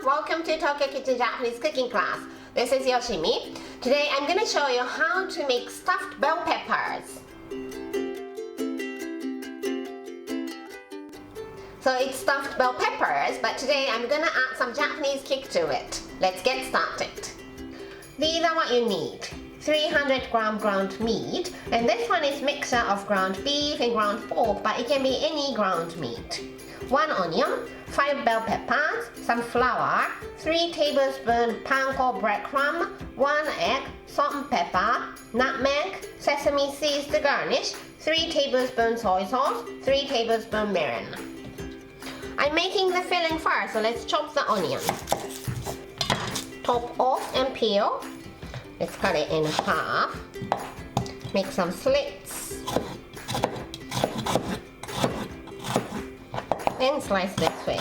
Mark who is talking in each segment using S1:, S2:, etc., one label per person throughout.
S1: welcome to Tokyo Kitchen Japanese cooking class. This is Yoshimi. Today I'm going to show you how to make stuffed bell peppers. So it's stuffed bell peppers, but today I'm going to add some Japanese kick to it. Let's get started. These are what you need. 300 gram ground meat, and this one is mixture of ground beef and ground pork, but it can be any ground meat. 1 onion, 5 bell peppers, some flour, 3 tablespoons panko breadcrumb, 1 egg, salt and pepper, nutmeg, sesame seeds to garnish, 3 tablespoons soy sauce, 3 tablespoons mirin. I'm making the filling first, so let's chop the onion. Top off and peel. Let's cut it in half. Make some slits. And slice this way.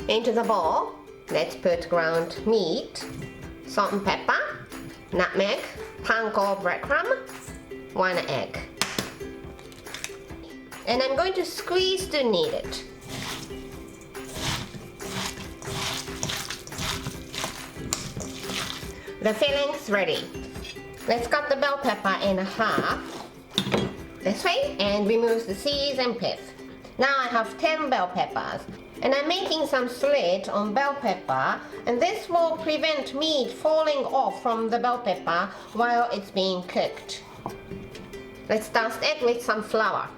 S1: Into the bowl, let's put ground meat, salt and pepper, nutmeg, panko breadcrumb, 1 egg. And I'm going to squeeze to knead it. The filling's ready. Let's cut the bell pepper in half. This way, and remove the seeds and pith. Now I have 10 bell peppers, and I'm making some slit on bell pepper, and this will prevent meat falling off from the bell pepper while it's being cooked. Let's dust it with some flour.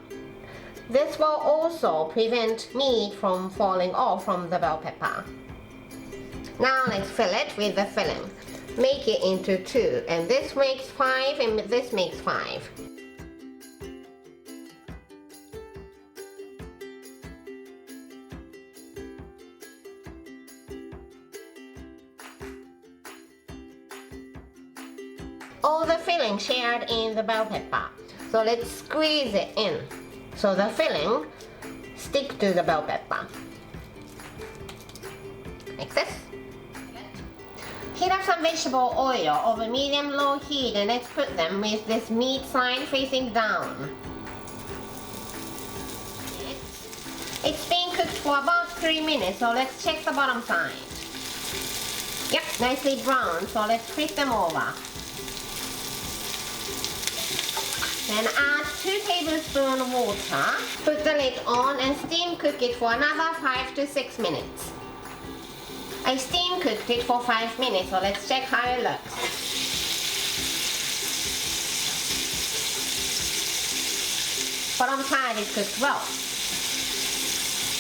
S1: This will also prevent meat from falling off from the bell pepper. Now let's fill it with the filling. Make it into 2, and this makes 5 and this makes 5. All the filling shared in the bell pepper. So let's squeeze it in so the filling stick to the bell pepper. Like this. Heat up some vegetable oil over medium-low heat, and let's put them with this meat side facing down. It's being cooked for about 3 minutes, so let's check the bottom side. Yep, nicely brown, so let's flip them over. Then add 2 tablespoons water. Put the lid on and steam cook it for another 5 to 6 minutes. I steam cooked it for 5 minutes, so let's check how it looks. Bottom side is cooked well.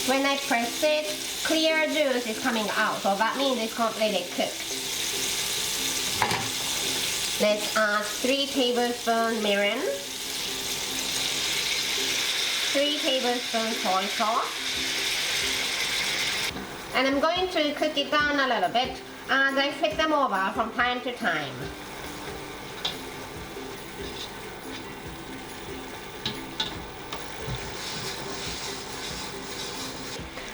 S1: When I press it, clear juice is coming out, so that means it's completely cooked. Let's add 3 tablespoons mirin, 3 tablespoons soy sauce. And I'm going to cook it down a little bit as I flip them over from time to time.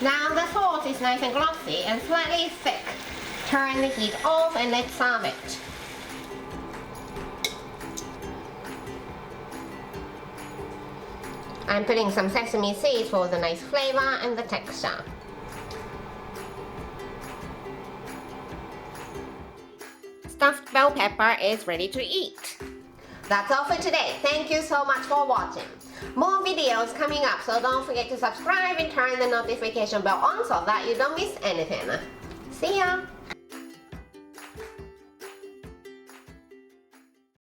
S1: Now the sauce is nice and glossy and slightly thick. Turn the heat off and let's serve it. I'm putting some sesame seeds for the nice flavor and the texture. Stuffed bell pepper is ready to eat. That's all for today. Thank you so much for watching. More videos coming up, so don't forget to subscribe and turn the notification bell on so that you don't miss anything. See ya!